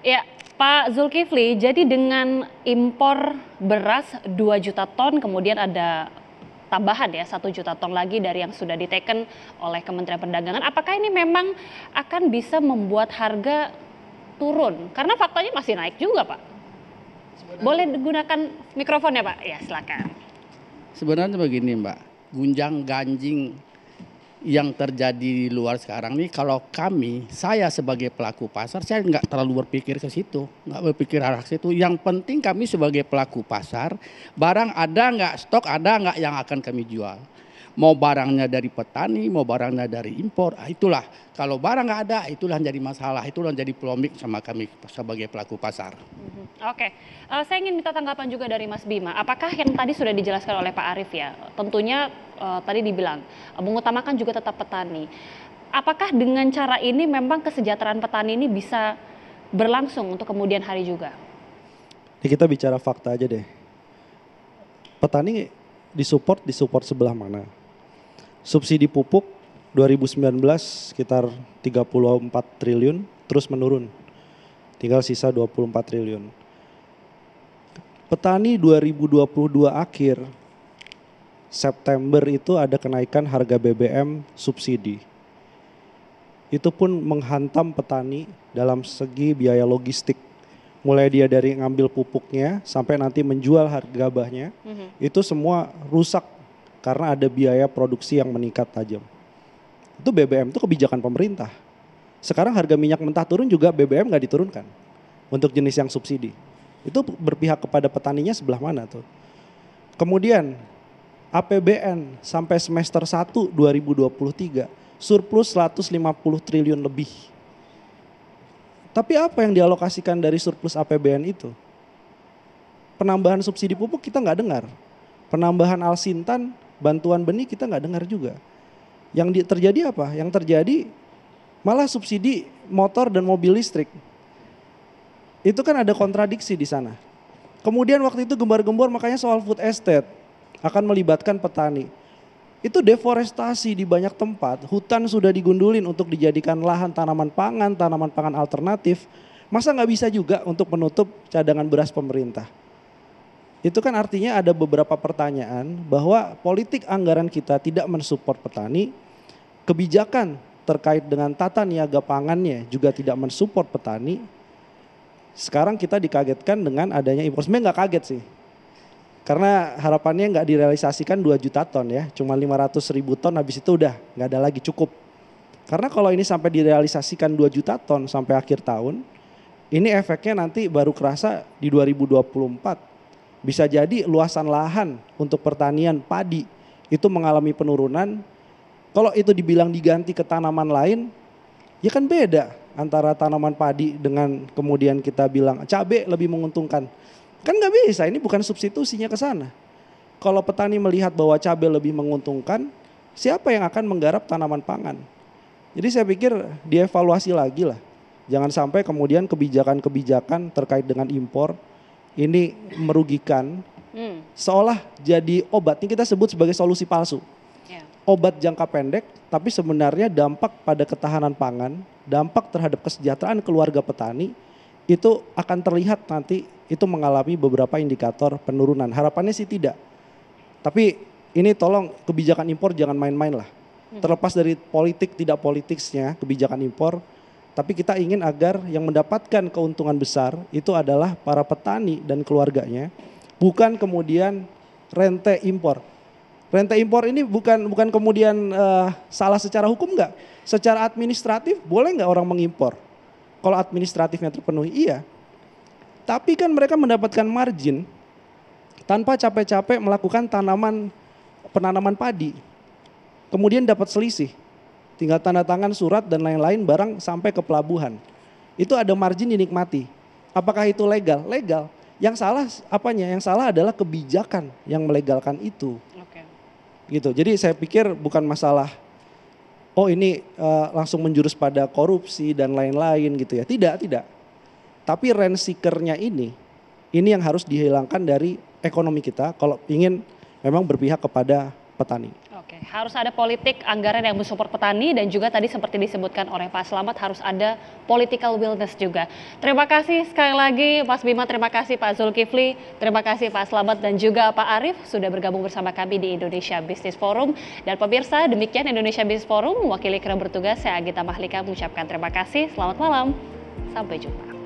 Ya, Pak Zulkifli, jadi dengan impor beras 2 juta ton, kemudian ada tambahan ya 1 juta ton lagi dari yang sudah diteken oleh Kementerian Perdagangan. Apakah ini memang akan bisa membuat harga turun? Karena faktanya masih naik juga, Pak. Boleh digunakan mikrofon ya, Pak? Ya, silakan. Sebenarnya begini, Mbak, gunjang ganjing yang terjadi di luar sekarang nih, kalau saya sebagai pelaku pasar, saya nggak terlalu berpikir ke situ, nggak berpikir arah situ. Yang penting kami sebagai pelaku pasar, barang ada nggak, stok ada nggak yang akan kami jual. Mau barangnya dari petani, mau barangnya dari impor, itulah. Kalau barang nggak ada, itulah yang jadi masalah, itulah yang jadi polemik sama kami sebagai pelaku pasar. Oke, saya ingin minta tanggapan juga dari Mas Bima. Apakah yang tadi sudah dijelaskan oleh Pak Arief ya, tentunya tadi dibilang mengutamakan juga tetap petani. Apakah dengan cara ini memang kesejahteraan petani ini bisa berlangsung untuk kemudian hari juga? Ini kita bicara fakta aja deh. Petani disupport sebelah mana? Subsidi pupuk 2019 sekitar 34 triliun, terus menurun. Tinggal sisa 24 triliun. Petani 2022 akhir, September itu ada kenaikan harga BBM subsidi. Itu pun menghantam petani dalam segi biaya logistik. Mulai dia dari ngambil pupuknya sampai nanti menjual harga gabahnya, itu semua rusak karena ada biaya produksi yang meningkat tajam. Itu BBM, itu kebijakan pemerintah. Sekarang harga minyak mentah turun juga BBM nggak diturunkan untuk jenis yang subsidi. Itu berpihak kepada petaninya sebelah mana tuh. Kemudian APBN sampai semester 1 2023 surplus 150 triliun lebih. Tapi apa yang dialokasikan dari surplus APBN itu? Penambahan subsidi pupuk kita nggak dengar. Penambahan alsintan, bantuan benih kita nggak dengar juga. Yang terjadi apa? Yang terjadi malah subsidi motor dan mobil listrik. Itu kan ada kontradiksi di sana. Kemudian waktu itu gembar-gembor makanya soal food estate akan melibatkan petani. Itu deforestasi di banyak tempat, hutan sudah digundulin untuk dijadikan lahan tanaman pangan alternatif. Masa nggak bisa juga untuk menutup cadangan beras pemerintah? Itu kan artinya ada beberapa pertanyaan bahwa politik anggaran kita tidak mensupport petani, kebijakan terkait dengan tata niaga pangannya juga tidak mensupport petani. Sekarang kita dikagetkan dengan adanya impor. Sebenarnya nggak kaget sih. Karena harapannya nggak direalisasikan 2 juta ton ya, cuma 500.000 ton habis itu udah nggak ada lagi cukup. Karena kalau ini sampai direalisasikan 2 juta ton sampai akhir tahun, ini efeknya nanti baru kerasa di 2024. Bisa jadi luasan lahan untuk pertanian padi itu mengalami penurunan. Kalau itu dibilang diganti ke tanaman lain, ya kan beda antara tanaman padi dengan kemudian kita bilang cabai lebih menguntungkan. Kan nggak bisa, ini bukan substitusinya ke sana. Kalau petani melihat bahwa cabai lebih menguntungkan, siapa yang akan menggarap tanaman pangan? Jadi saya pikir dievaluasi lagi lah. Jangan sampai kemudian kebijakan-kebijakan terkait dengan impor ini merugikan, seolah jadi obat. Ini kita sebut sebagai solusi palsu. Obat jangka pendek, tapi sebenarnya dampak pada ketahanan pangan, dampak terhadap kesejahteraan keluarga petani, itu akan terlihat nanti itu mengalami beberapa indikator penurunan. Harapannya sih tidak. Tapi ini tolong kebijakan impor jangan main-main lah. Terlepas dari politik tidak politiknya kebijakan impor, tapi kita ingin agar yang mendapatkan keuntungan besar itu adalah para petani dan keluarganya, bukan kemudian rente impor. Rente impor ini bukan kemudian salah secara hukum enggak. Secara administratif boleh enggak orang mengimpor? Kalau administratifnya terpenuhi, iya. Tapi kan mereka mendapatkan margin tanpa capek-capek melakukan penanaman padi. Kemudian dapat selisih. Tinggal tanda tangan surat dan lain-lain barang sampai ke pelabuhan. Itu ada margin dinikmati. Apakah itu legal? Legal. Yang salah apanya? Yang salah adalah kebijakan yang melegalkan itu. Gitu. Jadi saya pikir bukan masalah ini langsung menjurus pada korupsi dan lain-lain gitu ya. Tidak. Tapi rent seeker-nya ini yang harus dihilangkan dari ekonomi kita kalau ingin memang berpihak kepada petani. Oke, harus ada politik anggaran yang mensupport petani dan juga tadi seperti disebutkan oleh Pak Slamet harus ada political willingness juga. Terima kasih sekali lagi Mas Bima, terima kasih Pak Zulkifli, terima kasih Pak Slamet dan juga Pak Arief sudah bergabung bersama kami di Indonesia Business Forum. Dan pemirsa, demikian Indonesia Business Forum, mewakili kru bertugas saya Agita Mahlika mengucapkan terima kasih, selamat malam, sampai jumpa.